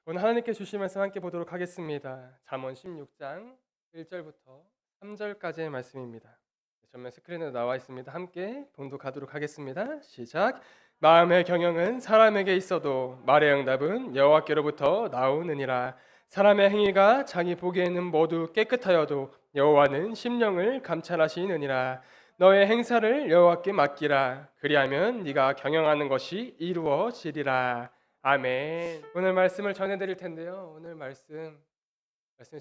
오늘 하나님께 주신 말씀 함께 보도록 하겠습니다. 잠언 16장 1절부터 3절까지의 말씀입니다. 전면 스크린에 나와 있습니다. 함께 봉독하도록 하겠습니다. 시작. 마음의 경영은 사람에게 있어도 말의 응답은 여호와께로부터 나오느니라. 사람의 행위가 자기 보기에는 모두 깨끗하여도 여호와는 심령을 감찰하시느니라. 너의 행사를 여호와께 맡기라. 그리하면 네가 경영하는 것이 이루어지리라. 아멘. 오늘 말씀을 전해드릴 텐데요. 오늘 말씀의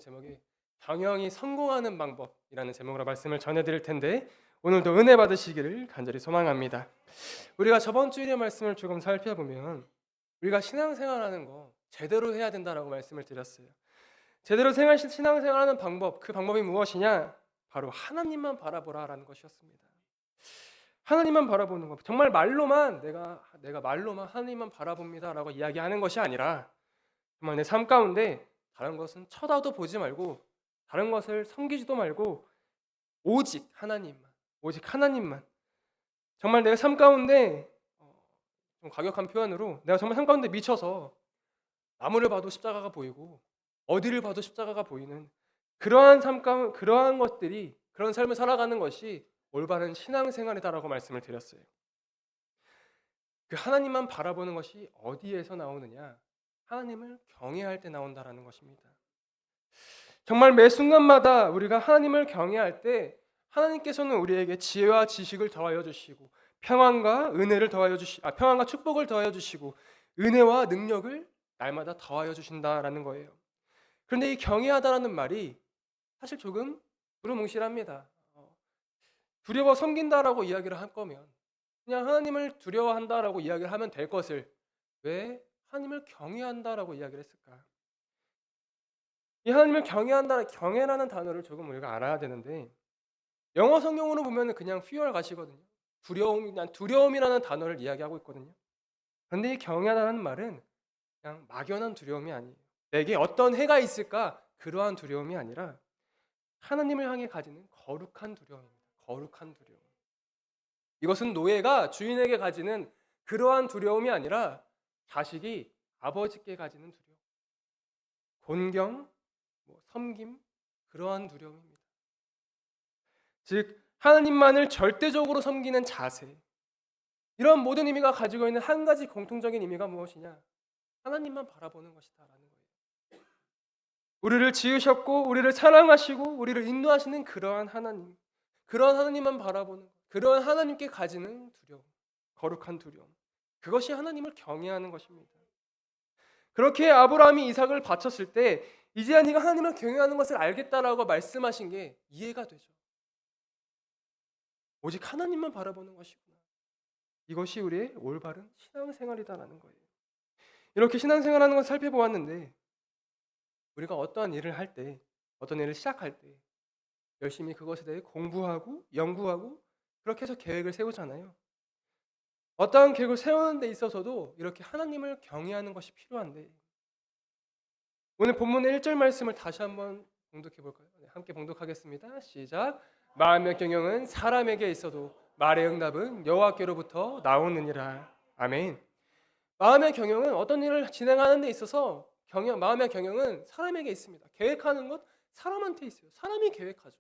제목이 경영이 성공하는 방법이라는 제목으로 말씀을 전해드릴 텐데 오늘도 은혜 받으시기를 간절히 소망합니다. 우리가 저번 주일의 말씀을 조금 살펴보면 우리가 신앙생활하는 거 제대로 해야 된다라고 말씀을 드렸어요. 제대로 신앙생활하는 방법, 그 방법이 무엇이냐? 바로 하나님만 바라보라라는 것이었습니다. 하나님만 바라보는 것. 정말 말로만 내가 말로만 하나님만 바라봅니다라고 이야기하는 것이 아니라 정말 내 삶 가운데 다른 것은 쳐다도 보지 말고 다른 것을 섬기지도 말고 오직 하나님만. 정말 내가 삶 가운데 좀 과격한 표현으로 내가 정말 삶 가운데 미쳐서 나무를 봐도 십자가가 보이고 어디를 봐도 십자가가 보이는 그러한 그러한 것들이 그런 삶을 살아가는 것이 올바른 신앙생활이다라고 말씀을 드렸어요. 그 하나님만 바라보는 것이 어디에서 나오느냐? 하나님을 경외할 때 나온다라는 것입니다. 정말 매 순간마다 우리가 하나님을 경외할 때 하나님께서는 우리에게 지혜와 지식을 더하여 주시고 평안과 축복을 더하여 주시고 은혜와 능력을 날마다 더하여 주신다라는 거예요. 그런데 이 경외하다라는 말이 사실 조금 두루뭉실합니다. 두려워 섬긴다라고 이야기를 할 거면 그냥 하나님을 두려워한다라고 이야기를 하면 될 것을 왜 하나님을 경외한다라고 이야기를 했을까? 이 하나님을 경외라는 단어를 조금 우리가 알아야 되는데 영어 성경으로 보면 그냥 fear 가시거든요. 두려움이라는 단어를 이야기하고 있거든요. 그런데 이 경외하다는 말은 그냥 막연한 두려움이 아니에요. 내게 어떤 해가 있을까? 그러한 두려움이 아니라 하나님을 향해 가지는 거룩한 두려움입니다. 거룩한 두려움. 이것은 노예가 주인에게 가지는 그러한 두려움이 아니라 자식이 아버지께 가지는 두려움. 존경, 섬김, 그러한 두려움입니다. 즉 하나님만을 절대적으로 섬기는 자세. 이런 모든 의미가 가지고 있는 한 가지 공통적인 의미가 무엇이냐? 하나님만 바라보는 것이다라는 거예요. 우리를 지으셨고 우리를 사랑하시고 우리를 인도하시는 그러한 하나님만 바라보는 것, 그러한 하나님께 가지는 두려움, 거룩한 두려움. 그것이 하나님을 경외하는 것입니다. 그렇게 아브라함이 이삭을 바쳤을 때 이제야 네가 하나님을 경외하는 것을 알겠다라고 말씀하신 게 이해가 되죠. 오직 하나님만 바라보는 것이구나. 이것이 우리의 올바른 신앙생활이다라는 거예요. 이렇게 신앙생활하는 것을 살펴보았는데 우리가 어떠한 일을 할 때, 어떤 일을 시작할 때 열심히 그것에 대해 공부하고 연구하고 그렇게 해서 계획을 세우잖아요. 어떠한 계획을 세우는 데 있어서도 이렇게 하나님을 경외하는 것이 필요한데 오늘 본문의 1절 말씀을 다시 한번 봉독해 볼까요? 네, 함께 봉독하겠습니다. 시작. 마음의 경영은 사람에게 있어도 말의 응답은 여호와께로부터 나오느니라. 아멘. 마음의 경영은 어떤 일을 진행하는 데 있어서 마음의 경영은 사람에게 있습니다. 계획하는 것 사람한테 있어요. 사람이 계획하죠.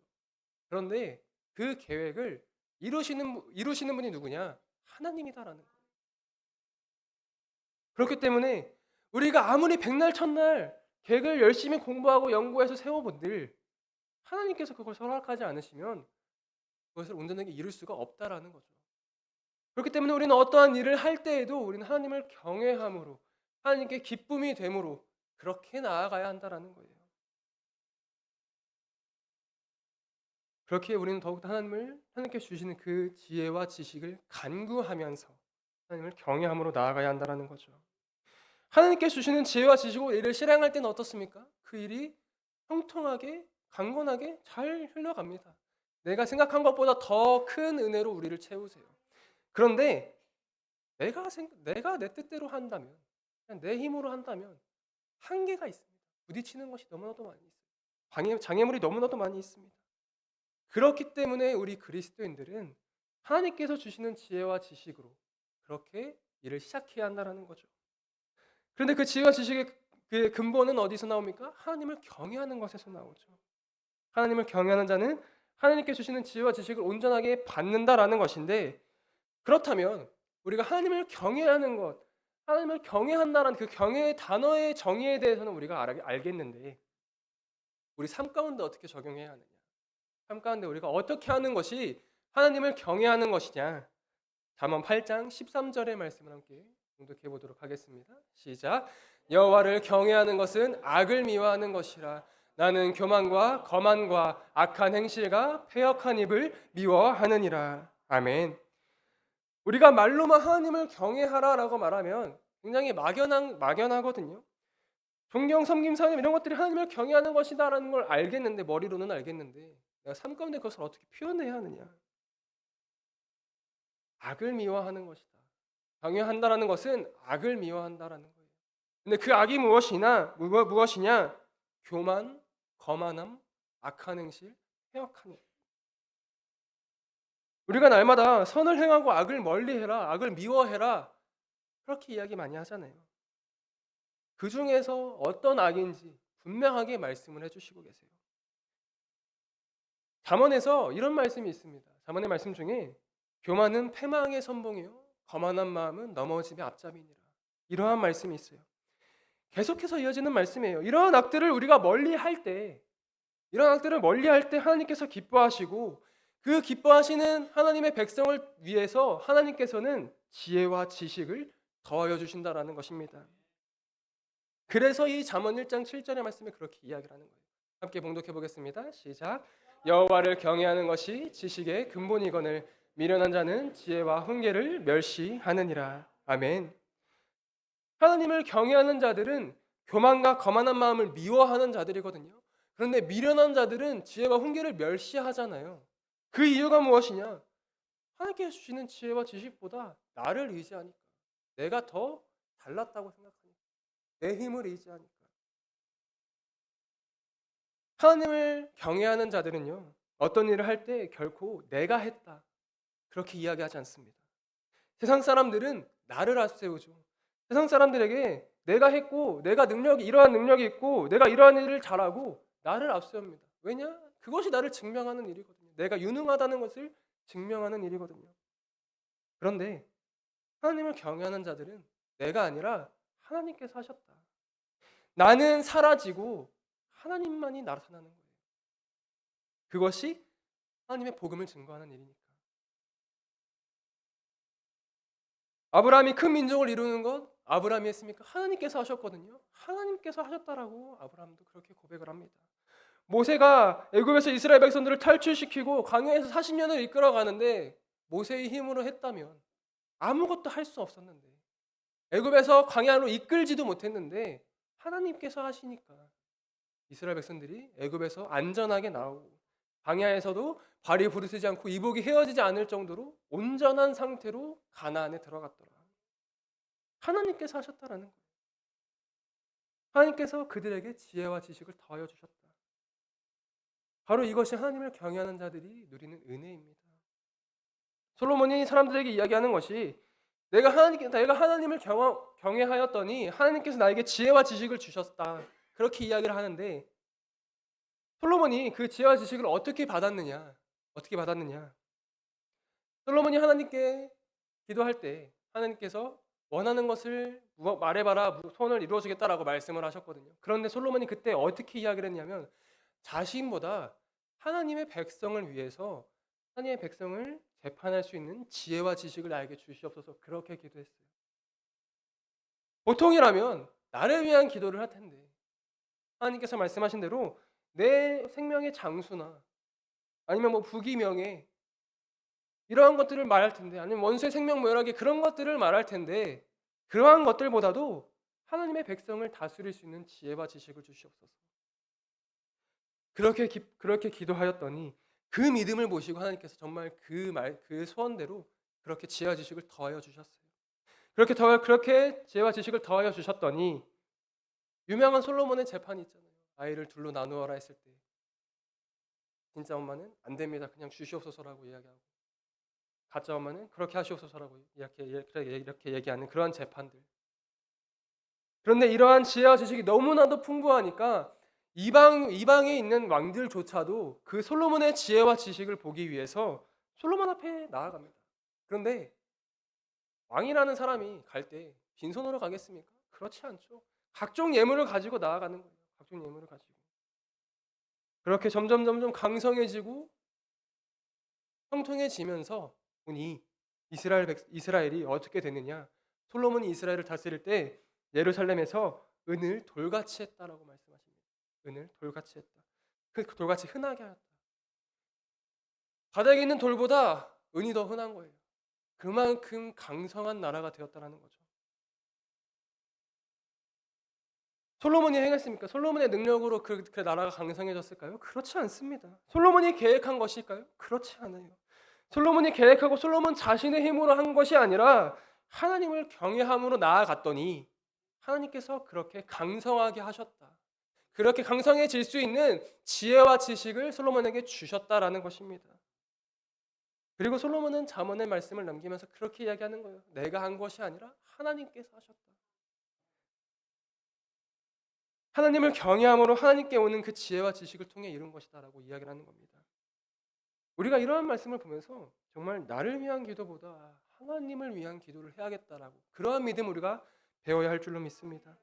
그런데 그 계획을 이루시는 분이 누구냐? 하나님이다라는 거예요. 그렇기 때문에 우리가 아무리 백날 첫날 계획을 열심히 공부하고 연구해서 세워본들 하나님께서 그걸 허락하지 않으시면 그것을 온전하게 이룰 수가 없다라는 거죠. 그렇기 때문에 우리는 어떠한 일을 할 때에도 우리는 하나님을 경외함으로 하나님께 기쁨이 됨으로 그렇게 나아가야 한다라는 거예요. 그렇게 우리는 더욱더 하나님께 주시는 그 지혜와 지식을 간구하면서 하나님을 경외함으로 나아가야 한다는 거죠. 하나님께 주시는 지혜와 지식으로 일을 실행할 때는 어떻습니까? 그 일이 형통하게 강건하게 잘 흘러갑니다. 내가 생각한 것보다 더 큰 은혜로 우리를 채우세요. 그런데 내가 내 뜻대로 한다면 그냥 내 힘으로 한다면 한계가 있습니다. 부딪히는 것이 너무나도 많이 있어요. 장애물이 너무나도 많이 있습니다. 그렇기 때문에 우리 그리스도인들은 하나님께서 주시는 지혜와 지식으로 그렇게 일을 시작해야 한다는 거죠. 그런데 그 지혜와 지식의 그 근본은 어디서 나옵니까? 하나님을 경외하는 것에서 나오죠. 하나님을 경외하는 자는 하나님께 주시는 지혜와 지식을 온전하게 받는다라는 것인데, 그렇다면 우리가 하나님을 경외하는 것, 하나님을 경외한다라는 그 경외의 단어의 정의에 대해서는 우리가 알겠는데, 우리 삶 가운데 어떻게 적용해야 하느냐? 삶 가운데 우리가 어떻게 하는 것이 하나님을 경외하는 것이냐? 잠언 8장 13절의 말씀을 함께 공독해 보도록 하겠습니다. 시작. 여호와를 경외하는 것은 악을 미워하는 것이라. 나는 교만과 거만과 악한 행실과 패역한 입을 미워하느니라. 아멘. 우리가 말로만 하나님을 경외하라라고 말하면 굉장히 막연하거든요. 존경, 섬김, 사랑 이런 것들이 하나님을 경외하는 것이다라는 걸 알겠는데, 머리로는 알겠는데 내가 삶 가운데 그것을 어떻게 표현해야 하느냐? 악을 미워하는 것이다. 경외한다라는 것은 악을 미워한다라는 거예요. 근데 그 악이 무엇이냐? 교만, 거만함, 악한 행실, 패역한 일. 우리가 날마다 선을 행하고 악을 멀리해라, 악을 미워해라, 그렇게 이야기 많이 하잖아요. 그 중에서 어떤 악인지 분명하게 말씀을 해주시고 계세요. 잠언에서 이런 말씀이 있습니다. 잠언의 말씀 중에 교만은 패망의 선봉이요 거만한 마음은 넘어짐의 앞잡이니라. 이러한 말씀이 있어요. 계속해서 이어지는 말씀이에요. 이러한 악들을 우리가 멀리할 때, 하나님께서 기뻐하시고, 그 기뻐하시는 하나님의 백성을 위해서 하나님께서는 지혜와 지식을 더하여 주신다라는 것입니다. 그래서 이 잠언 1장 7절의 말씀에 그렇게 이야기를 하는 거예요. 함께 봉독해 보겠습니다. 시작. 여호와를 경외하는 것이 지식의 근본이거늘 미련한 자는 지혜와 훈계를 멸시하느니라. 아멘. 하나님을 경외하는 자들은 교만과 거만한 마음을 미워하는 자들이거든요. 그런데 미련한 자들은 지혜와 훈계를 멸시하잖아요. 그 이유가 무엇이냐? 하나님께서 주시는 지혜와 지식보다 나를 의지하니까, 내가 더 잘났다고 생각하니까, 내 힘을 의지하니까. 하나님을 경외하는 자들은요, 어떤 일을 할 때 결코 내가 했다 그렇게 이야기하지 않습니다. 세상 사람들은 나를 앞세우죠. 세상 사람들에게 내가 했고, 내가 이러한 능력이 있고, 내가 이러한 일을 잘하고 나를 앞세웁니다. 왜냐? 그것이 나를 증명하는 일이거든요. 내가 유능하다는 것을 증명하는 일이거든요. 그런데 하나님을 경외하는 자들은 내가 아니라 하나님께서 하셨다. 나는 사라지고 하나님만이 나타나는 거예요. 그것이 하나님의 복음을 증거하는 일이니까. 아브라함이 큰 민족을 이루는 것 아브라함이 했습니까? 하나님께서 하셨거든요. 하나님께서 하셨다라고 아브라함도 그렇게 고백을 합니다. 모세가 애굽에서 이스라엘 백성들을 탈출시키고 광야에서 40년을 이끌어가는데 모세의 힘으로 했다면 아무것도 할 수 없었는데, 애굽에서 광야로 이끌지도 못했는데 하나님께서 하시니까 이스라엘 백성들이 애굽에서 안전하게 나오고, 광야에서도 발이 부르트지 않고 이복이 헤어지지 않을 정도로 온전한 상태로 가나안에 들어갔더라. 하나님께서 하셨다라는 거예요. 하나님께서 그들에게 지혜와 지식을 더하여 주셨다. 바로 이것이 하나님을 경외하는 자들이 누리는 은혜입니다. 솔로몬이 사람들에게 이야기하는 것이, 내가 하나님을 경외하였더니 하나님께서 나에게 지혜와 지식을 주셨다, 그렇게 이야기를 하는데, 솔로몬이 그 지혜와 지식을 어떻게 받았느냐? 솔로몬이 하나님께 기도할 때 하나님께서 원하는 것을 말해봐라, 소원을 이루어주겠다라고 말씀을 하셨거든요. 그런데 솔로몬이 그때 어떻게 이야기를 했냐면, 자신보다 하나님의 백성을 위해서, 하나님의 백성을 재판할 수 있는 지혜와 지식을 나에게 주시옵소서, 그렇게 기도했어요. 보통이라면 나를 위한 기도를 할 텐데, 하나님께서 말씀하신 대로 내 생명의 장수나 아니면 부귀 명예 이러한 것들을 말할 텐데, 아니면 원수의 생명 멸하기 그런 것들을 말할 텐데, 그러한 것들보다도 하나님의 백성을 다스릴 수 있는 지혜와 지식을 주시옵소서. 그렇게 기도하였더니 그 믿음을 보시고 하나님께서 정말 그 소원대로 그렇게 지혜와 지식을 더하여 주셨어요. 그렇게 지혜와 지식을 더하여 주셨더니, 유명한 솔로몬의 재판이 있잖아요. 아이를 둘로 나누어라 했을 때 진짜 엄마는 안 됩니다, 그냥 주시옵소서라고 이야기하고, 가짜 엄마는 그렇게 하시옵소서라고 이렇게 얘기하는 그러한 재판들. 그런데 이러한 지혜와 지식이 너무나도 풍부하니까 이방에 있는 왕들조차도 그 솔로몬의 지혜와 지식을 보기 위해서 솔로몬 앞에 나아갑니다. 그런데 왕이라는 사람이 갈 때 빈손으로 가겠습니까? 그렇지 않죠. 각종 예물을 가지고 나아가는 거예요. 각종 예물을 가지고. 그렇게 점점 강성해지고 형통해지면서 보니 이스라엘이 어떻게 됐느냐? 솔로몬이 이스라엘을 다스릴 때 예루살렘에서 은을 돌같이 했다라고 말씀하십니다. 은을 돌같이 했다. 그 돌같이 흔하게 하였다. 바닥에 있는 돌보다 은이 더 흔한 거예요. 그만큼 강성한 나라가 되었다라는 거죠. 솔로몬이 행했습니까? 솔로몬의 능력으로 그 나라가 강성해졌을까요? 그렇지 않습니다. 솔로몬이 계획한 것일까요? 그렇지 않아요. 솔로몬이 계획하고 솔로몬 자신의 힘으로 한 것이 아니라 하나님을 경외함으로 나아갔더니 하나님께서 그렇게 강성하게 하셨다. 그렇게 강성해질 수 있는 지혜와 지식을 솔로몬에게 주셨다라는 것입니다. 그리고 솔로몬은 잠언의 말씀을 남기면서 그렇게 이야기하는 거예요. 내가 한 것이 아니라 하나님께서 하셨다. 하나님을 경외함으로 하나님께 오는 그 지혜와 지식을 통해 이룬 것이다라고 이야기를 하는 겁니다. 우리가 이러한 말씀을 보면서 정말 나를 위한 기도보다 하나님을 위한 기도를 해야겠다라고 그러한 믿음 우리가 배워야 할 줄로 믿습니다.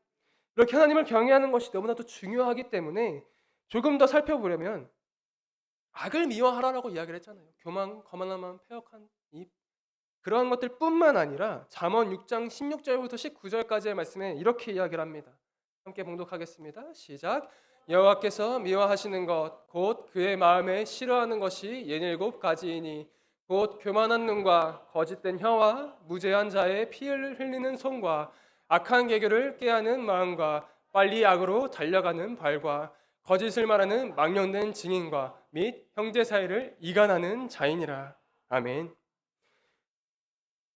이렇게 하나님을 경외하는 것이 너무나도 중요하기 때문에 조금 더 살펴보려면 악을 미워하라라고 이야기를 했잖아요. 교만, 거만함, 패역한 입 그러한 것들뿐만 아니라 잠언 6장 16절부터 19절까지의 말씀에 이렇게 이야기를 합니다. 함께 봉독하겠습니다. 시작. 여호와께서 미워하시는 것 곧 그의 마음에 싫어하는 것이 67가지이니 곧 교만한 눈과 거짓된 혀와 무죄한 자의 피를 흘리는 손과 악한 계교를 꾀하는 마음과 빨리 악으로 달려가는 발과 거짓을 말하는 망령된 증인과 및 형제 사이를 이간하는 자이니라. 아멘.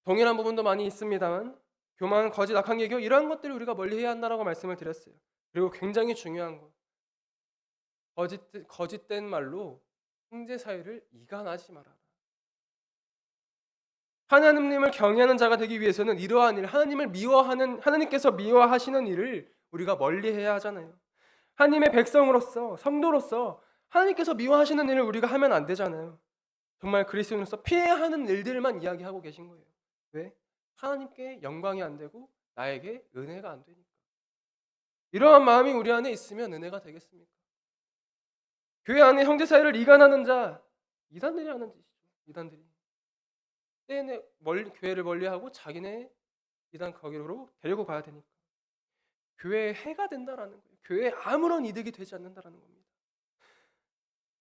동일한 부분도 많이 있습니다만 교만, 거짓, 악한 계교 이러한 것들을 우리가 멀리해야 한다라고 말씀을 드렸어요. 그리고 굉장히 중요한 것 거짓된 말로 형제 사이를 이간하지 말아라. 하나님을 경외하는 자가 되기 위해서는 이러한 일, 하나님께서 미워하시는 일을 우리가 멀리해야 하잖아요. 하나님의 백성으로서, 성도로서 하나님께서 미워하시는 일을 우리가 하면 안 되잖아요. 정말 그리스도인으로서 피해야 하는 일들만 이야기하고 계신 거예요. 왜? 하나님께 영광이 안 되고 나에게 은혜가 안 되니까. 이러한 마음이 우리 안에 있으면 은혜가 되겠습니까? 교회 안에 형제 사이를 이간하는 자, 이단들이 하는 짓이죠. 이단들이 때내 교회를 멀리하고 자기네 이단 거기로 데리고 가야 되니까 교회에 해가 된다라는 거예요. 교회에 아무런 이득이 되지 않는다라는 겁니다.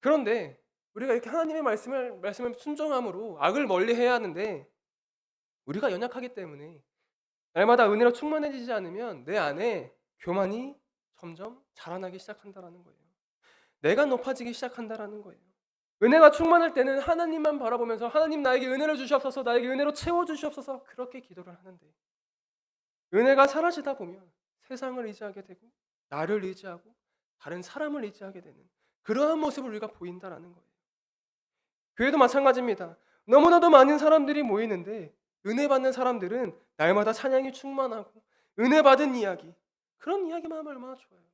그런데 우리가 이렇게 하나님의 말씀을 순종함으로 악을 멀리해야 하는데 우리가 연약하기 때문에 날마다 은혜로 충만해지지 않으면 내 안에 교만이 점점 자라나기 시작한다라는 거예요. 내가 높아지기 시작한다라는 거예요. 은혜가 충만할 때는 하나님만 바라보면서 하나님 나에게 은혜를 주시옵소서, 나에게 은혜로 채워주시옵소서 그렇게 기도를 하는데 은혜가 사라지다 보면 세상을 의지하게 되고 나를 의지하고 다른 사람을 의지하게 되는 그러한 모습을 우리가 보인다라는 거예요. 교회도 마찬가지입니다. 너무나도 많은 사람들이 모이는데 은혜 받는 사람들은 날마다 찬양이 충만하고 은혜 받은 이야기 그런 이야기만 하면 얼마나 좋아요.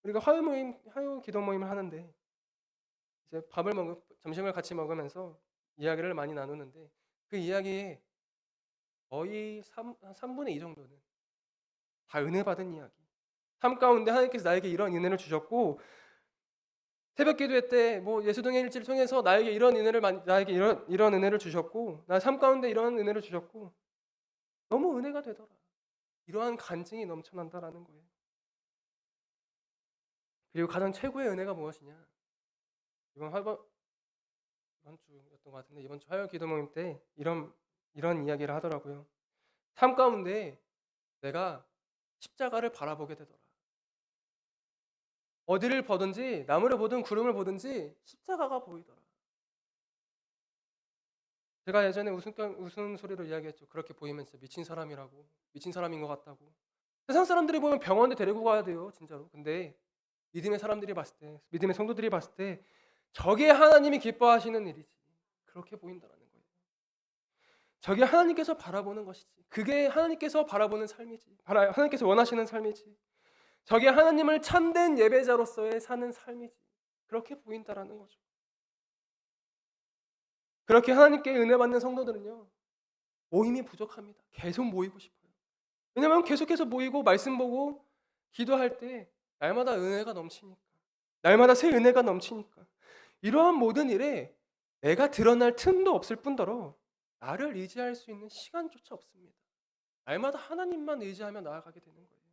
우리가 화요 기도 모임을 하는데 이제 점심을 같이 먹으면서 이야기를 많이 나누는데 그 이야기에 거의 3분의 2 정도는 다 은혜 받은 이야기. 삶 가운데 하나님께서 나에게 이런 은혜를 주셨고 새벽 기도회 때 예수동의 일지를 통해서 나에게 이런 은혜를 주셨고 나 삶 가운데 이런 은혜를 주셨고 너무 은혜가 되더라. 이러한 간증이 넘쳐난다라는 거예요. 그리고 가장 최고의 은혜가 무엇이냐? 이번 주였던 것 같은데 이번 주 화요 기도 모임 때 이런 이야기를 하더라고요. 삶 가운데 내가 십자가를 바라보게 되더라. 어디를 보든지 나무를 보든 구름을 보든지 십자가가 보이더라. 제가 예전에 웃은 소리로 이야기했죠. 그렇게 보이면 진짜 미친 사람이라고, 미친 사람인 것 같다고. 세상 사람들이 보면 병원에 데리고 가야 돼요, 진짜로. 근데 믿음의 성도들이 봤을 때 저게 하나님이 기뻐하시는 일이지. 그렇게 보인다라는 거예요. 저게 하나님께서 바라보는 것이지. 그게 하나님께서 바라보는 삶이지. 하나님께서 원하시는 삶이지. 저게 하나님을 참된 예배자로서의 사는 삶이지. 그렇게 보인다라는 거죠. 그렇게 하나님께 은혜 받는 성도들은요, 모임이 부족합니다. 계속 모이고 싶어요. 왜냐하면 계속해서 모이고 말씀 보고 기도할 때 날마다 은혜가 넘치니까, 날마다 새 은혜가 넘치니까, 이러한 모든 일에 내가 드러날 틈도 없을 뿐더러 나를 의지할 수 있는 시간조차 없습니다. 날마다 하나님만 의지하며 나아가게 되는 거예요.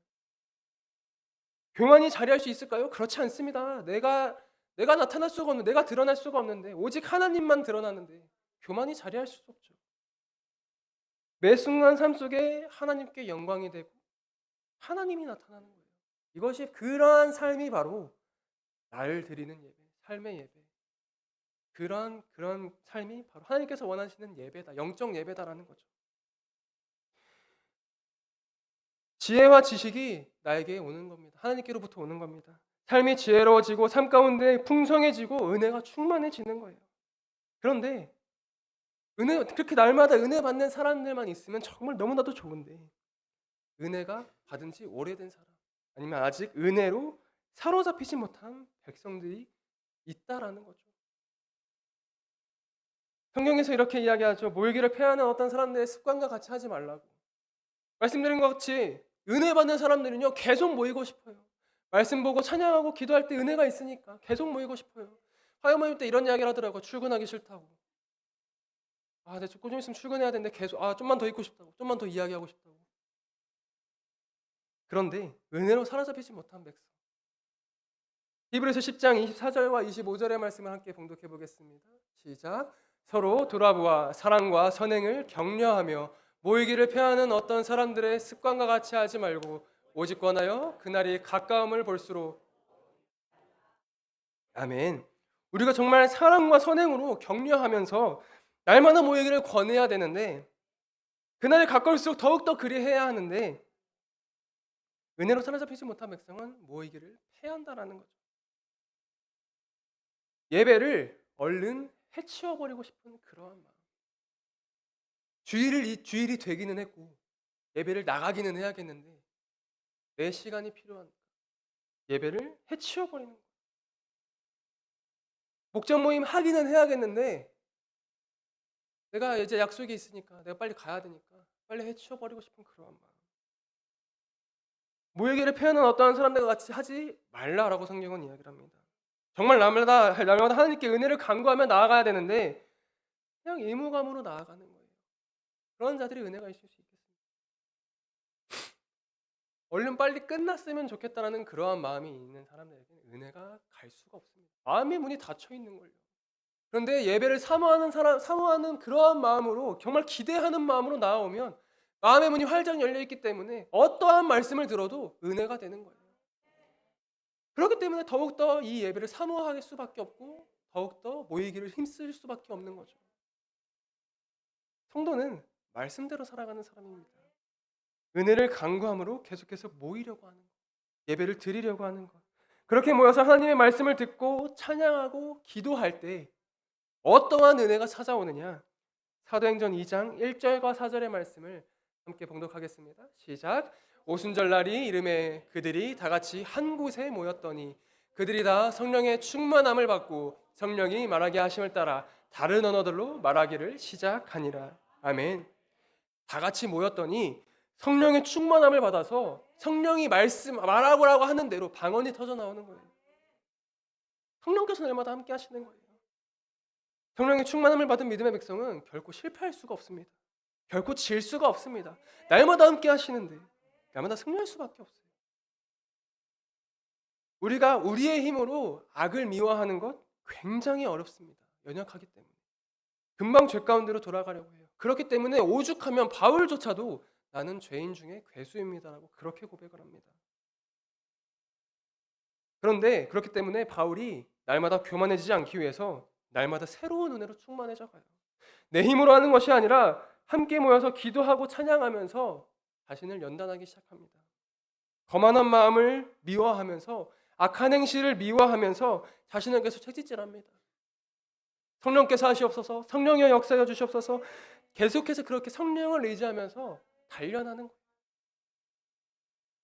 교만이 자리할 수 있을까요? 그렇지 않습니다. 내가 나타날 수가 없는, 내가 드러날 수가 없는데 오직 하나님만 드러나는데 교만이 자리할 수 없죠. 매 순간 삶 속에 하나님께 영광이 되고 하나님이 나타나는 거예요. 이것이 그러한 삶이 바로 나를 드리는 예배, 삶의 예배. 그런 삶이 바로 하나님께서 원하시는 예배다, 영적 예배다라는 거죠. 지혜와 지식이 나에게 오는 겁니다. 하나님께로부터 오는 겁니다. 삶이 지혜로워지고 삶 가운데 풍성해지고 은혜가 충만해지는 거예요. 그런데 그렇게 날마다 은혜 받는 사람들만 있으면 정말 너무나도 좋은데, 은혜가 받은 지 오래된 사람, 아니면 아직 은혜로 사로잡히지 못한 백성들이 있다라는 거죠. 성경에서 이렇게 이야기하죠. 모이기를 패하는 어떤 사람들의 습관과 같이 하지 말라고. 말씀드린 것 같이 은혜 받는 사람들은요, 계속 모이고 싶어요. 말씀 보고 찬양하고 기도할 때 은혜가 있으니까 계속 모이고 싶어요. 화요 모임 때 이런 이야기를 하더라고요. 출근하기 싫다고. 내가 좀 있으면 출근해야 되는데 계속 좀만 더 있고 싶다고. 좀만 더 이야기하고 싶다고. 그런데 은혜로 사로잡히지 못한 백성. 히브리서 10장 24절과 25절의 말씀을 함께 봉독해 보겠습니다. 시작. 서로 돌아보아 사랑과 선행을 격려하며 모이기를 패하는 어떤 사람들의 습관과 같이 하지 말고 오직 권하여 그날이 가까움을 볼수록. 아멘. 우리가 정말 사랑과 선행으로 격려하면서 날마다 모이기를 권해야 되는데, 그날이 가까울수록 더욱더 그리해야 하는데, 은혜로 사로잡히지 못한 백성은 모이기를 패한다라는 거죠. 예배를 얼른 해치워버리고 싶은 그러한 마음. 주일이 되기는 했고 예배를 나가기는 해야겠는데 내 시간이 필요한 예배를 해치워버리는 거예요. 목장 모임 하기는 해야겠는데 내가 이제 약속이 있으니까, 내가 빨리 가야 되니까 빨리 해치워버리고 싶은 그러한 마음. 모이기를 패하는 어떠한 사람들과 같이 하지 말라라고 성경은 이야기를 합니다. 정말 날마다 하나님께 은혜를 간구하며 나아가야 되는데 그냥 의무감으로 나아가는 거예요. 그런 자들이 은혜가 있을 수 있겠습니다. 얼른 빨리 끝났으면 좋겠다라는 그러한 마음이 있는 사람들에게는 은혜가 갈 수가 없습니다. 마음의 문이 닫혀 있는 거예요. 그런데 예배를 사모하는 그러한 마음으로, 정말 기대하는 마음으로 나아오면 마음의 문이 활짝 열려 있기 때문에 어떠한 말씀을 들어도 은혜가 되는 거예요. 그렇기 때문에 더욱더 이 예배를 사모할 수밖에 없고 더욱더 모이기를 힘쓸 수밖에 없는 거죠. 성도는 말씀대로 살아가는 사람입니다. 은혜를 간구함으로 계속해서 모이려고 하는 것, 예배를 드리려고 하는 것. 그렇게 모여서 하나님의 말씀을 듣고 찬양하고 기도할 때 어떠한 은혜가 찾아오느냐? 사도행전 2장 1절과 4절의 말씀을 함께 봉독하겠습니다. 시작. 오순절날이 이름에 그들이 다 같이 한 곳에 모였더니 그들이 다 성령의 충만함을 받고 성령이 말하게 하심을 따라 다른 언어들로 말하기를 시작하니라. 아멘. 다 같이 모였더니 성령의 충만함을 받아서 성령이 말하라고 하는 대로 방언이 터져 나오는 거예요. 성령께서 날마다 함께 하시는 거예요. 성령의 충만함을 받은 믿음의 백성은 결코 실패할 수가 없습니다. 결코 질 수가 없습니다. 날마다 함께 하시는데 날마다 승리할 수밖에 없어요. 우리가 우리의 힘으로 악을 미워하는 것 굉장히 어렵습니다. 연약하기 때문에. 금방 죄 가운데로 돌아가려고 해요. 그렇기 때문에 오죽하면 바울조차도 나는 죄인 중에 괴수입니다라고 그렇게 고백을 합니다. 그런데 그렇기 때문에 바울이 날마다 교만해지지 않기 위해서 날마다 새로운 은혜로 충만해져 가요. 내 힘으로 하는 것이 아니라 함께 모여서 기도하고 찬양하면서 자신을 연단하기 시작합니다. 거만한 마음을 미워하면서 악한 행실을 미워하면서 자신에게서 채찍질합니다. 성령께서 하시옵소서, 성령이여 역사하여 주시옵소서, 계속해서 그렇게 성령을 의지하면서 단련하는 거예요.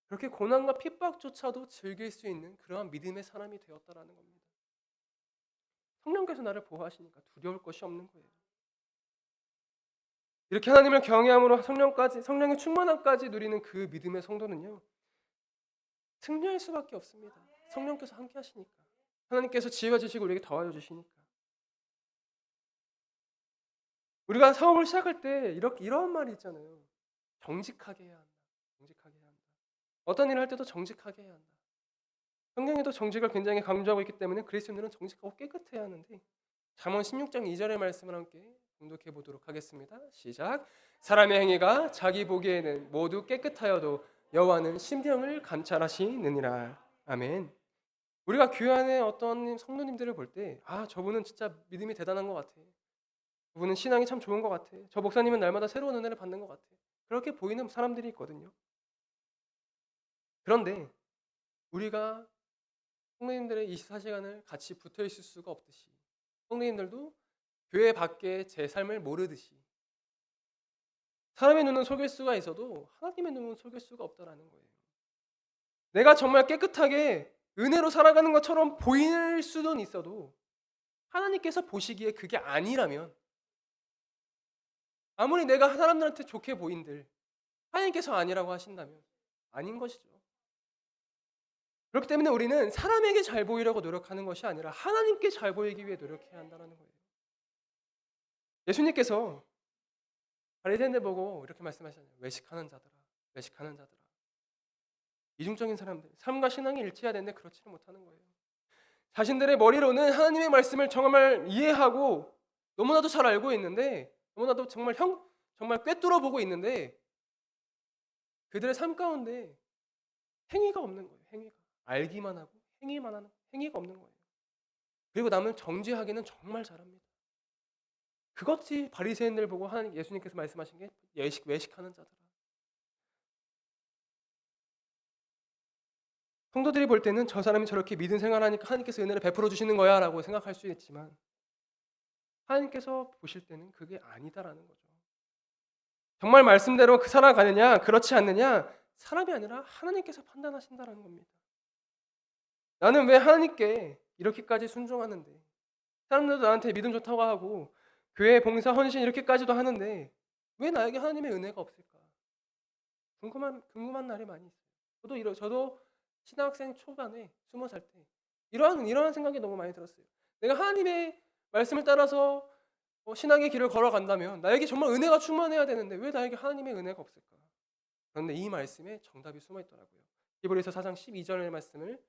그렇게 고난과 핍박조차도 즐길 수 있는 그러한 믿음의 사람이 되었다라는 겁니다. 성령께서 나를 보호하시니까 두려울 것이 없는 거예요. 이렇게 하나님을 경외함으로 성령의 충만함까지 누리는 그 믿음의 성도는요, 승리할 수밖에 없습니다. 성령께서 함께 하시니까. 하나님께서 지혜와 지식을 우리에게 더하여 주시니까. 우리가 사업을 시작할 때 이런 말이 있잖아요. 정직하게 해야 한다. 정직하게 해야 한다. 어떤 일을 할 때도 정직하게 해야 한다. 성경에도 정직을 굉장히 강조하고 있기 때문에 그리스도인들은 정직하고 깨끗해야 하는데, 잠언 16장 2절의 말씀을 함께 공독해 보도록 하겠습니다. 시작. 사람의 행위가 자기 보기에는 모두 깨끗하여도 여호와는 심령을 감찰하시느니라. 아멘. 우리가 교회 안에 어떤 성도님들을 볼 때, 저분은 진짜 믿음이 대단한 것 같아. 저분은 신앙이 참 좋은 것 같아. 저 목사님은 날마다 새로운 은혜를 받는 것 같아. 그렇게 보이는 사람들이 있거든요. 그런데 우리가 성도님들의 24시간을 같이 붙어 있을 수가 없듯이, 성도님들도 교회 밖에 제 삶을 모르듯이, 사람의 눈은 속일 수가 있어도 하나님의 눈은 속일 수가 없다라는 거예요. 내가 정말 깨끗하게 은혜로 살아가는 것처럼 보일 수는 있어도 하나님께서 보시기에 그게 아니라면, 아무리 내가 사람들한테 좋게 보인들 하나님께서 아니라고 하신다면 아닌 것이죠. 그렇기 때문에 우리는 사람에게 잘 보이려고 노력하는 것이 아니라 하나님께 잘 보이기 위해 노력해야 한다는 거예요. 예수님께서 바리새인들 보고 이렇게 말씀하셨잖아요. 외식하는 자들아, 외식하는 자들아. 이중적인 사람들, 삶과 신앙이 일치해야 되는데 그렇지는 못하는 거예요. 자신들의 머리로는 하나님의 말씀을 정말 이해하고 너무나도 잘 알고 있는데, 너무나도 정말 꿰뚫어 보고 있는데, 그들의 삶 가운데 행위가 없는 거예요. 행위가. 알기만 하고 행위만 하는, 행위가 없는 거예요. 그리고 남을 정죄하기는 정말 잘합니다. 그것이 바리새인들 보고 예수님께서 말씀하신 게 외식하는 자들아. 성도들이 볼 때는 저 사람이 저렇게 믿음 생활하니까 하나님께서 은혜를 베풀어 주시는 거야 라고 생각할 수 있지만, 하나님께서 보실 때는 그게 아니다라는 거죠. 정말 말씀대로 살아가느냐 그렇지 않느냐, 사람이 아니라 하나님께서 판단하신다라는 겁니다. 나는 왜 하나님께 이렇게까지 순종하는데, 사람들도 나한테 믿음 좋다고 하고 교회 봉사 헌신 이렇게까지도 하는데 왜 나에게 하나님의 은혜가 없을까? 궁금한 날이 많이 있어요. 저도 신학생 초반에 20살 때 이러한 생각이 너무 많이 들었어요. 내가 하나님의 말씀을 따라서 신앙의 길을 걸어간다면 나에게 정말 은혜가 충만해야 되는데 왜 나에게 하나님의 은혜가 없을까? 그런데 이 말씀에 정답이 숨어 있더라고요. 히브리서 4장 12절의 말씀을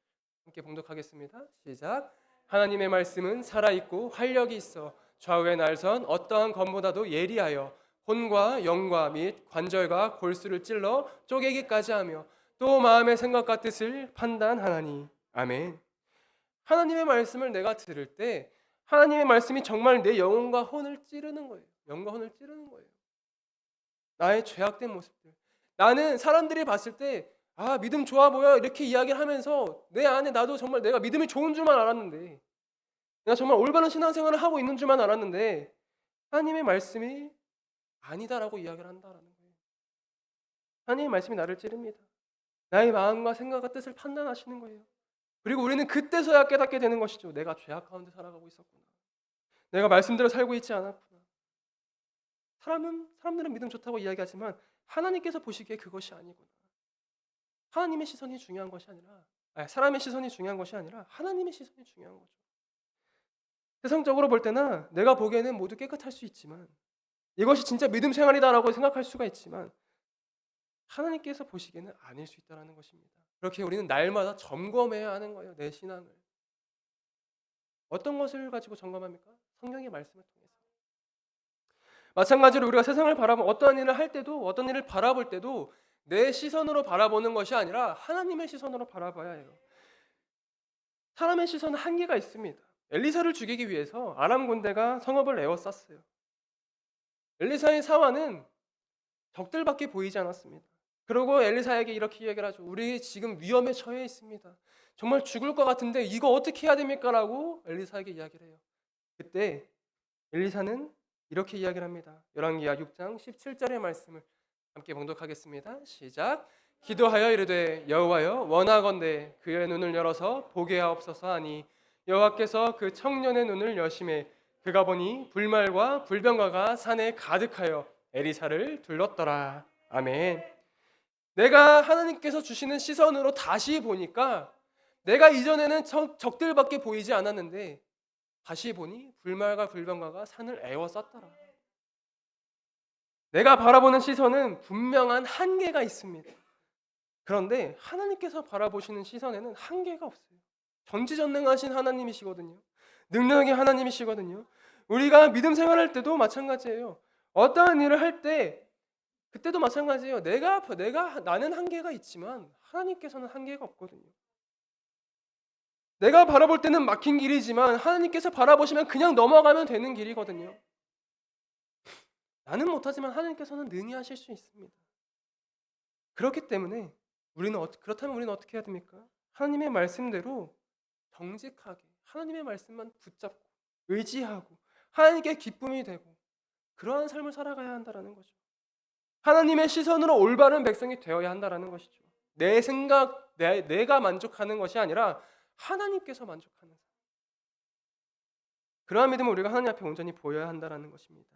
함께 봉독하겠습니다. 시작. 하나님의 말씀은 살아있고 활력이 있어 좌우의 날선 어떠한 검보다도 예리하여 혼과 영과 및 관절과 골수를 찔러 쪼개기까지 하며 또 마음의 생각과 뜻을 판단하나니. 아멘. 하나님의 말씀을 내가 들을 때 하나님의 말씀이 정말 내 영혼과 혼을 찌르는 거예요. 영과 혼을 찌르는 거예요. 나의 죄악된 모습들. 나는 사람들이 봤을 때 믿음 좋아 보여 이렇게 이야기를 하면서 내 안에 나도 정말 내가 믿음이 좋은 줄만 알았는데, 내가 정말 올바른 신앙생활을 하고 있는 줄만 알았는데 하나님의 말씀이 아니다라고 이야기를 한다라는 거예요. 하나님의 말씀이 나를 찌릅니다. 나의 마음과 생각과 뜻을 판단하시는 거예요. 그리고 우리는 그때서야 깨닫게 되는 것이죠. 내가 죄악 가운데 살아가고 있었구나. 내가 말씀대로 살고 있지 않았구나. 사람들은 믿음 좋다고 이야기하지만 하나님께서 보시기에 그것이 아니구나. 하나님의 시선이 중요한 것이 아니라, 사람의 시선이 중요한 것이 아니라 하나님의 시선이 중요한 거죠. 세상적으로 볼 때나 내가 보기에는 모두 깨끗할 수 있지만, 이것이 진짜 믿음 생활이다라고 생각할 수가 있지만 하나님께서 보시기에는 아닐 수 있다는 것입니다. 그렇게 우리는 날마다 점검해야 하는 거예요. 내 신앙을. 어떤 것을 가지고 점검합니까? 성경의 말씀을 통해서. 마찬가지로 우리가 세상을 어떤 일을 할 때도, 어떤 일을 바라볼 때도 내 시선으로 바라보는 것이 아니라 하나님의 시선으로 바라봐야 해요. 사람의 시선은 한계가 있습니다. 엘리사를 죽이기 위해서 아람 군대가 성읍을 에워쌌어요. 엘리사의 사화는 적들밖에 보이지 않았습니다. 그리고 엘리사에게 이렇게 이야기를 하죠. 우리 지금 위험에 처해 있습니다. 정말 죽을 것 같은데 이거 어떻게 해야 됩니까? 라고 엘리사에게 이야기를 해요. 그때 엘리사는 이렇게 이야기를 합니다. 열왕기하 6장 17절의 말씀을 함께 봉독하겠습니다. 시작. 기도하여 이르되 여호와여 원하건대 그의 눈을 열어서 보게 하옵소서 하니 여호와께서 그 청년의 눈을 여심해 그가 보니 불말과 불병과가 산에 가득하여 에리사를 둘렀더라. 아멘. 내가 하나님께서 주시는 시선으로 다시 보니까 내가 이전에는 적들밖에 보이지 않았는데 다시 보니 불말과 불병과가 산을 에워쌌더라. 내가 바라보는 시선은 분명한 한계가 있습니다. 그런데 하나님께서 바라보시는 시선에는 한계가 없어요. 전지전능하신 하나님이시거든요. 능력의 하나님이시거든요. 우리가 믿음 생활할 때도 마찬가지예요. 어떠한 일을 할 때 그때도 마찬가지예요. 나는 한계가 있지만 하나님께서는 한계가 없거든요. 내가 바라볼 때는 막힌 길이지만 하나님께서 바라보시면 그냥 넘어가면 되는 길이거든요. 나는 못하지만 하나님께서는 능히 하실 수 있습니다. 그렇기 때문에 그렇다면 우리는 어떻게 해야 됩니까? 하나님의 말씀대로 정직하게 하나님의 말씀만 붙잡고 의지하고 하나님께 기쁨이 되고 그러한 삶을 살아가야 한다는 거죠. 하나님의 시선으로 올바른 백성이 되어야 한다는 것이죠. 내 생각, 내가 만족하는 것이 아니라 하나님께서 만족하는 삶. 그러한 믿음을 우리가 하나님 앞에 온전히 보여야 한다는 것입니다.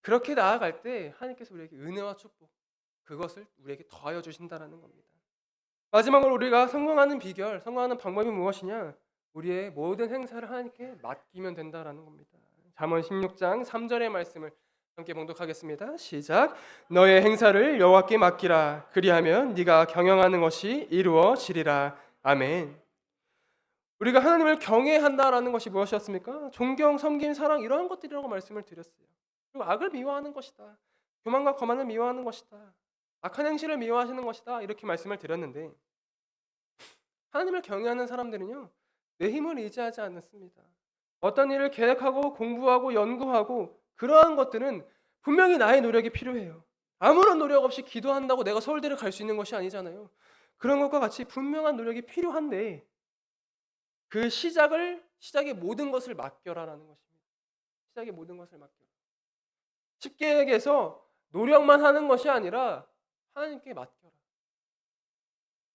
그렇게 나아갈 때 하나님께서 우리에게 은혜와 축복 그것을 우리에게 더하여 주신다는 겁니다. 마지막으로 우리가 성공하는 비결, 성공하는 방법이 무엇이냐? 우리의 모든 행사를 하나님께 맡기면 된다는 겁니다. 잠언 16장 3절의 말씀을 함께 봉독하겠습니다. 시작. 너의 행사를 여호와께 맡기라. 그리하면 네가 경영하는 것이 이루어지리라. 아멘. 우리가 하나님을 경외한다라는 것이 무엇이었습니까? 존경, 섬김, 사랑 이러한 것들이라고 말씀을 드렸어요. 그리고 악을 미워하는 것이다. 교만과 거만을 미워하는 것이다. 악한 행실을 미워하시는 것이다. 이렇게 말씀을 드렸는데 하나님을 경외하는 사람들은요. 내 힘을 의지하지 않습니다. 어떤 일을 계획하고 공부하고 연구하고 그러한 것들은 분명히 나의 노력이 필요해요. 아무런 노력 없이 기도한다고 내가 서울대를 갈 수 있는 것이 아니잖아요. 그런 것과 같이 분명한 노력이 필요한데 그 시작의 모든 것을 맡겨라라는 것입니다. 시작의 모든 것을 맡겨라. 쉽게 얘기해서 노력만 하는 것이 아니라 하나님께 맡겨라.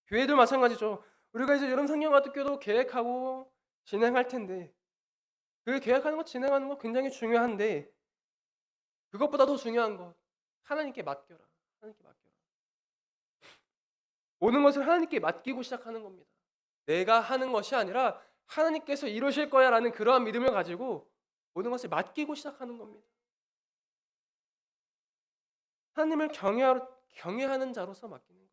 교회도 마찬가지죠. 우리가 이제 여름 성경학교도 계획하고 진행할 텐데 그 계획하는 거 진행하는 거 굉장히 중요한데 그것보다 더 중요한 것 하나님께 맡겨라. 하나님께 맡겨라. 모든 것을 하나님께 맡기고 시작하는 겁니다. 내가 하는 것이 아니라 하나님께서 이루실 거야라는 그러한 믿음을 가지고 모든 것을 맡기고 시작하는 겁니다. 하나님을 경외하는 자로서 맡기는 거예요.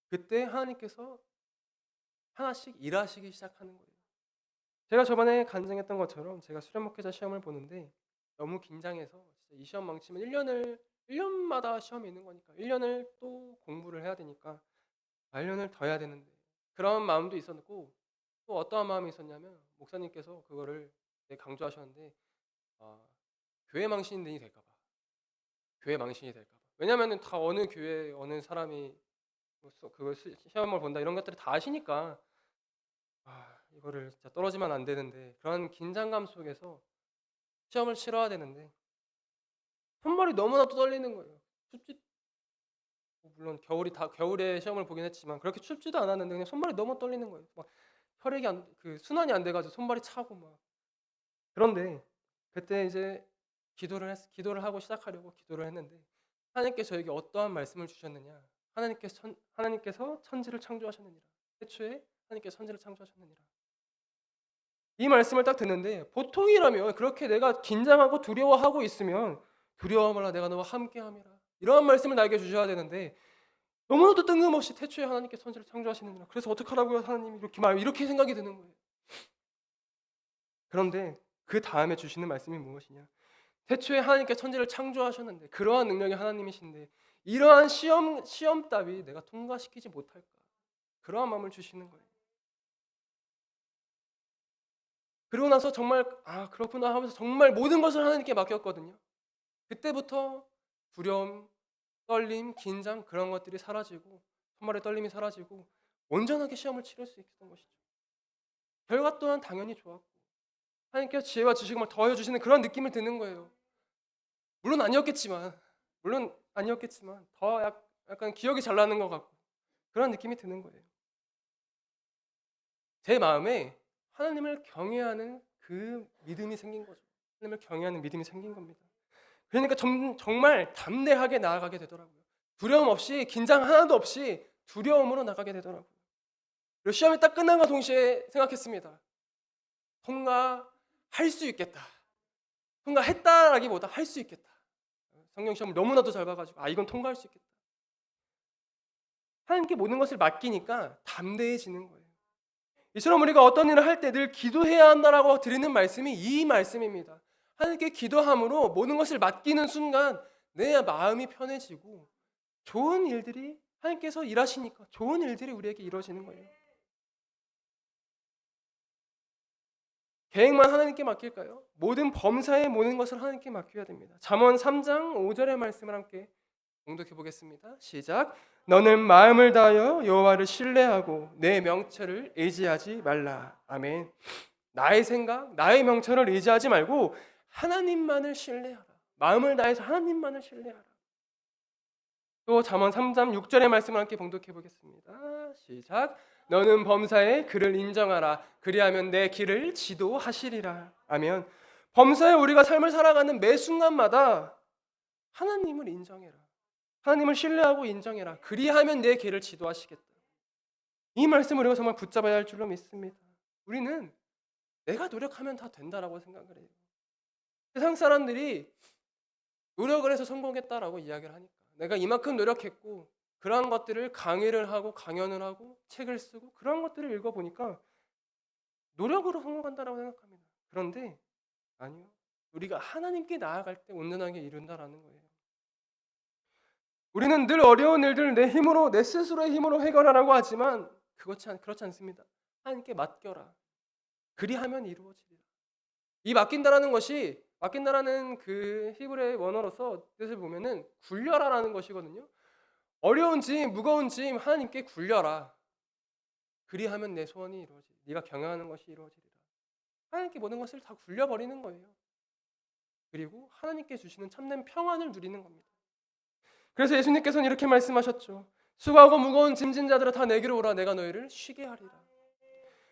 그때 하나님께서 하나씩 일하시기 시작하는 거예요. 제가 저번에 간증했던 것처럼 제가 수련 목회자 시험을 보는데 너무 긴장해서 진짜 이 시험 망치면 1년마다 시험이 있는 거니까 1년을 또 공부를 해야 되니까 1년을 더 해야 되는데 그런 마음도 있었고 또 어떠한 마음이 있었냐면 목사님께서 그거를 되게 강조하셨는데 교회 망신이 될까 봐. 교회 망신이 될까 봐. 왜냐면은 다 어느 교회 어느 사람이 그걸 시험을 본다 이런 것들을 다 아시니까 이거를 진짜 떨어지면 안 되는데 그런 긴장감 속에서 시험을 치러야 되는데 손발이 너무나도 떨리는 거예요. 물론 겨울에 시험을 보긴 했지만 그렇게 춥지도 않았는데 그냥 손발이 너무 떨리는 거예요. 막 혈액이 순환이 안 돼가지고 손발이 차고 막 그런데 그때 이제 기도를 하고 시작하려고 기도를 했는데 하나님께서 저에게 어떠한 말씀을 주셨느냐? 하나님께서 천지를 창조하셨느니라. 태초에 하나님께서 천지를 창조하셨느니라. 이 말씀을 딱 듣는데 보통이라면 그렇게 내가 긴장하고 두려워하고 있으면 두려워 말라 내가 너와 함께함이라 이러한 말씀을 나에게 주셔야 되는데 너무나도 뜬금없이 태초에 하나님께서 천지를 창조하시느니라. 그래서 어떡하라고요 하나님 이렇게 생각이 드는 거예요. 그런데 그 다음에 주시는 말씀이 무엇이냐? 태초에 하나님께서 천지를 창조하셨는데 그러한 능력이 하나님이신데 이러한 시험 따위 내가 통과시키지 못할까? 그러한 마음을 주시는 거예요. 그러고 나서 정말 그렇구나 하면서 정말 모든 것을 하나님께 맡겼거든요. 그때부터 두려움, 떨림, 긴장 그런 것들이 사라지고 손발의 떨림이 사라지고 온전하게 시험을 치를 수 있었던 것이죠. 결과 또한 당연히 좋았고 하나님께서 지혜와 지식을 막 더해 주시는 그런 느낌을 드는 거예요. 물론 아니었겠지만 더 약간 기억이 잘 나는 것 같고 그런 느낌이 드는 거예요. 제 마음에 하나님을 경외하는 그 믿음이 생긴 거죠. 하나님을 경외하는 믿음이 생긴 겁니다. 그러니까 정말 담대하게 나아가게 되더라고요. 두려움 없이, 긴장 하나도 없이 두려움으로 나가게 되더라고요. 그리고 시험이 딱 끝난과 동시에 생각했습니다. 통과할 수 있겠다. 통과했다라기보다 할 수 있겠다. 성경 시험을 너무나도 잘 봐가지고 이건 통과할 수 있겠다. 하나님께 모든 것을 맡기니까 담대해지는 거예요. 이처럼 우리가 어떤 일을 할 때 늘 기도해야 한다라고 드리는 말씀이 이 말씀입니다. 하나님께 기도함으로 모든 것을 맡기는 순간 내 마음이 편해지고 좋은 일들이 하나님께서 일하시니까 좋은 일들이 우리에게 이루어지는 거예요. 계획만 하나님께 맡길까요? 모든 범사의 모든 것을 하나님께 맡겨야 됩니다. 잠언 3장 5절의 말씀을 함께 봉독해 보겠습니다. 시작. 너는 마음을 다하여 여호와를 신뢰하고 내 명철을 의지하지 말라. 아멘. 나의 생각, 나의 명철을 의지하지 말고 하나님만을 신뢰하라. 마음을 다해서 하나님만을 신뢰하라. 또 잠언 3장 6절의 말씀을 함께 봉독해 보겠습니다. 시작. 너는 범사에 그를 인정하라. 그리하면 내 길을 지도하시리라. 아멘. 범사에 우리가 삶을 살아가는 매 순간마다 하나님을 인정해라. 하나님을 신뢰하고 인정해라. 그리하면 내 길을 지도하시겠다. 이 말씀을 우리가 정말 붙잡아야 할 줄로 믿습니다. 우리는 내가 노력하면 다 된다라고 생각을 해요. 세상 사람들이 노력을 해서 성공했다라고 이야기를 하니까 내가 이만큼 노력했고 그러한 것들을 강의를 하고 강연을 하고 책을 쓰고 그러한 것들을 읽어보니까 노력으로 성공한다라고 생각합니다. 그런데 아니요. 우리가 하나님께 나아갈 때 온전하게 이룬다라는 거예요. 우리는 늘 어려운 일들을 내 힘으로, 내 스스로의 힘으로 해결하라고 하지만 그렇지 않습니다. 하나님께 맡겨라. 그리하면 이루어지리라. 이 맡긴다라는 것이 맡긴다라는 그 히브리의 원어로서 뜻을 보면은 굴려라라는 것이거든요. 어려운 짐, 무거운 짐 하나님께 굴려라. 그리하면 내 소원이 이루어지리라. 네가 경영하는 것이 이루어지리라. 하나님께 모든 것을 다 굴려버리는 거예요. 그리고 하나님께 주시는 참된 평안을 누리는 겁니다. 그래서 예수님께서는 이렇게 말씀하셨죠. 수고하고 무거운 짐진 자들아 다 내게로 오라. 내가 너희를 쉬게 하리라.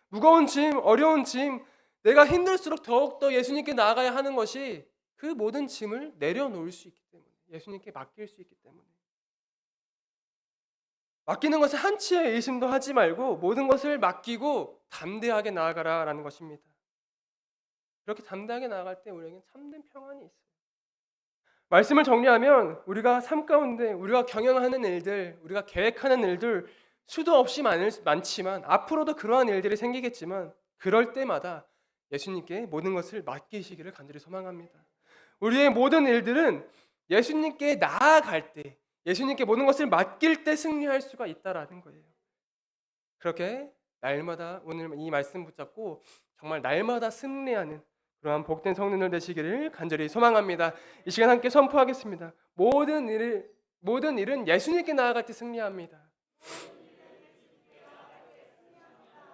무거운 짐, 어려운 짐, 내가 힘들수록 더욱더 예수님께 나아가야 하는 것이 그 모든 짐을 내려놓을 수 있기 때문에, 예수님께 맡길 수 있기 때문에, 맡기는 것에 한치의 의심도 하지 말고 모든 것을 맡기고 담대하게 나아가라라는 것입니다. 그렇게 담대하게 나아갈 때 우리에게는 참된 평안이 있어요. 말씀을 정리하면 우리가 삶 가운데 우리가 경영하는 일들, 우리가 계획하는 일들 수도 없이 많지만 앞으로도 그러한 일들이 생기겠지만 그럴 때마다 예수님께 모든 것을 맡기시기를 간절히 소망합니다. 우리의 모든 일들은 예수님께 나아갈 때, 예수님께 모든 것을 맡길 때 승리할 수가 있다라는 거예요. 그렇게 날마다 오늘 이 말씀 붙잡고 정말 날마다 승리하는 그러한 복된 성도들 되시기를 간절히 소망합니다. 이 시간 함께 선포하겠습니다. 모든 일은 예수님께 나아갈 때 승리합니다.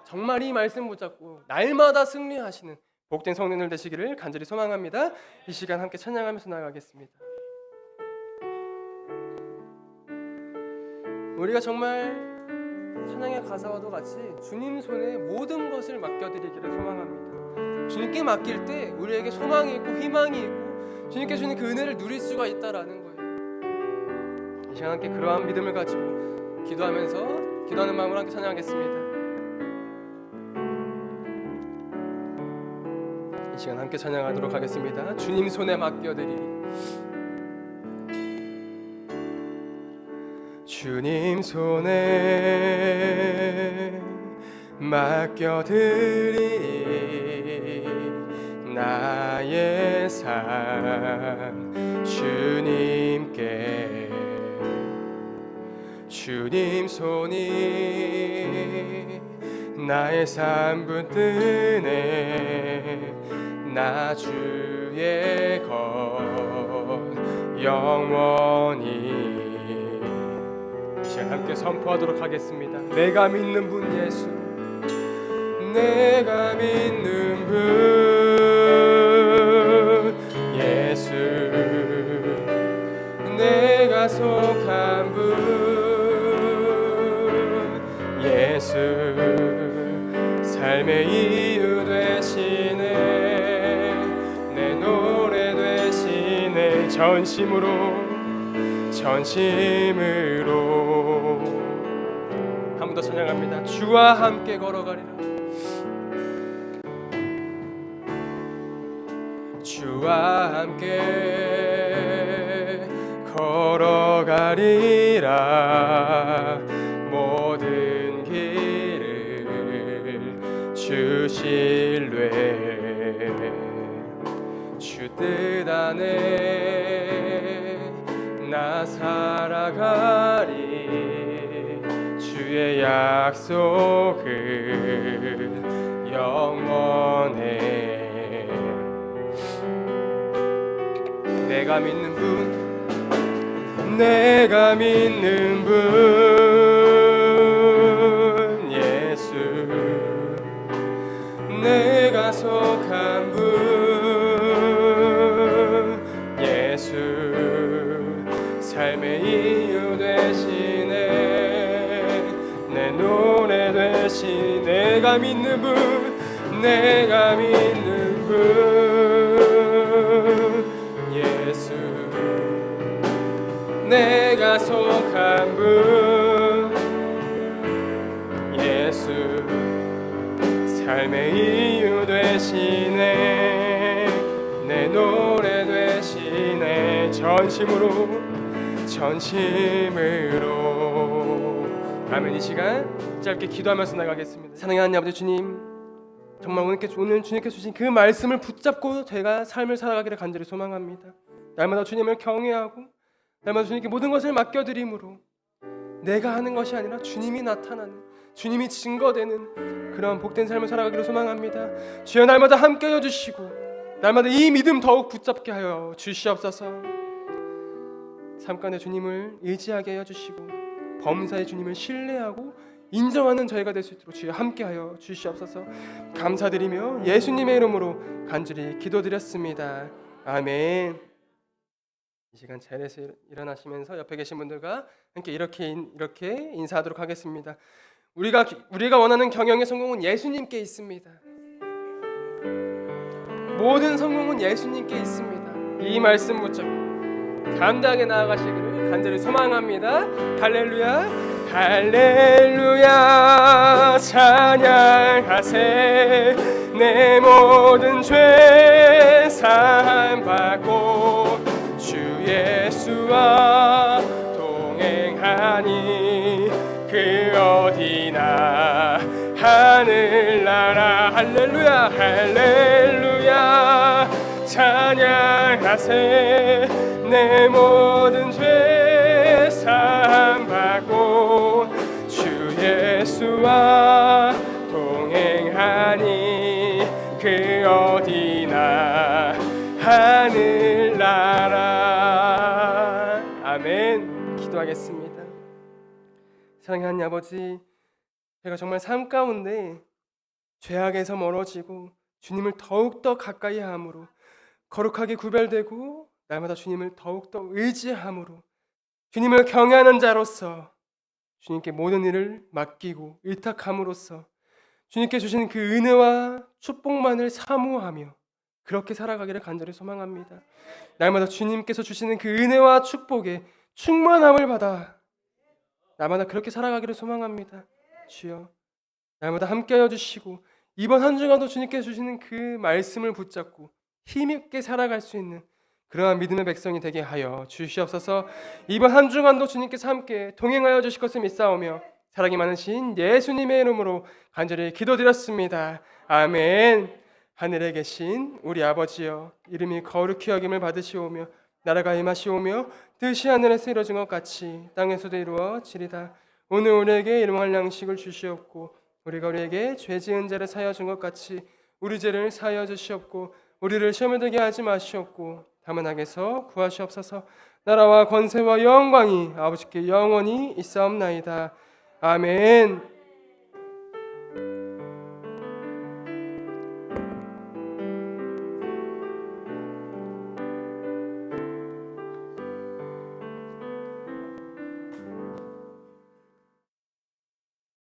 정말 이 말씀 붙잡고 날마다 승리하시는 복된 성도들 되시기를 간절히 소망합니다. 이 시간 함께 찬양하면서 나아가겠습니다. 우리가 정말 찬양의 가사와도 같이 주님 손에 모든 것을 맡겨드리기를 소망합니다. 주님께 맡길 때 우리에게 소망이 있고 희망이 있고 주님께 주는 그 은혜를 누릴 수가 있다라는 거예요. 이 시간 함께 그러한 믿음을 가지고 기도하는 마음으로 함께 찬양하겠습니다. 이 시간 함께 찬양하도록 하겠습니다. 주님 손에 맡겨드리리. 주님 손에 맡겨드리리. 나의 삶 주님께. 주님 손이 나의 삶 붙드네. 나 주의 것 영원히. 함께 선포하도록 하겠습니다. 내가 믿는 분 예수, 내가 믿는 분 내가 속한 분 예수 삶의 이유 되시네 내 노래 되시네 전심으로 한 번 더 찬양합니다. 주와 함께 걸어가리라 주와 함께 걸어가리라 모든 길을 주실래 주 뜻 안에 나 살아가리 주의 약속은 영원해 내가 믿는 분 예수 내가 속한 분 예수 삶의 이유 되시네 내 노래 되시네 내가 믿는 분 예수 내가 속한 분 예수 삶의 이유 되시네 내 노래 되시네 전심으로 아멘. 이 시간 짧게 기도하면서 나가겠습니다. 사랑하는 하나님 아버지 주님 정말 오늘 주님께서 주신 그 말씀을 붙잡고 제가 삶을 살아가기를 간절히 소망합니다. 날마다 주님을 경외하고 날마다 주님께 모든 것을 맡겨드림으로 내가 하는 것이 아니라 주님이 나타나는 주님이 증거되는 그런 복된 삶을 살아가기를 소망합니다. 주여 날마다 함께하여 주시고 날마다 이 믿음 더욱 붙잡게 하여 주시옵소서. 삶 가운데 주님을 의지하게 하여 주시고 범사의 주님을 신뢰하고 인정하는 저희가 될 수 있도록 주여 함께하여 주시옵소서. 감사드리며 예수님의 이름으로 간절히 기도드렸습니다. 아멘. 이 시간 자리에서 일어나시면서 옆에 계신 분들과 함께 이렇게 인사하도록 하겠습니다. 우리가 원하는 경영의 성공은 예수님께 있습니다. 모든 성공은 예수님께 있습니다. 이 말씀 붙잡고 담대하게 나아가시기를 간절히 소망합니다. 할렐루야 할렐루야 찬양하세 내 모든 죄 사함 받고 주 예수와 동행하니 그 어디나 하늘나라 할렐루야 할렐루야 찬양하세 내 모든 죄 사함 받고 주 예수와 동행하니 그 어디나 하늘나라. 아멘. 기도하겠습니다. 사랑하는 아버지, 제가 정말 삶 가운데 죄악에서 멀어지고 주님을 더욱더 가까이 함으로 거룩하게 구별되고 날마다 주님을 더욱더 의지함으로 주님을 경외하는 자로서 주님께 모든 일을 맡기고 의탁함으로써 주님께 주신 그 은혜와 축복만을 사모하며 그렇게 살아가기를 간절히 소망합니다. 날마다 주님께서 주시는 그 은혜와 축복에 충만함을 받아 날마다 그렇게 살아가기를 소망합니다. 주여 날마다 함께하여 주시고 이번 한 주간도 주님께서 주시는 그 말씀을 붙잡고 힘있게 살아갈 수 있는 그러한 믿음의 백성이 되게 하여 주시옵소서. 이번 한 주간도 주님께서 함께 동행하여 주실 것을 믿사오며 사랑이 많으신 예수님의 이름으로 간절히 기도드렸습니다. 아멘. 하늘에 계신 우리 아버지여, 이름이 거룩히 여김을 받으시오며 나라가 임하시오며 뜻이 하늘에서 이루어진 것 같이 땅에서도 이루어지리다. 오늘 우리에게 일용할 양식을 주시옵고 우리가 우리에게 죄 지은 자를 사하여 준 것 같이 우리 죄를 사하여 주시옵고 우리를 시험에 들게 하지 마시옵고 다만 악에서 구하시옵소서. 나라와 권세와 영광이 아버지께 영원히 있사옵나이다. 아멘.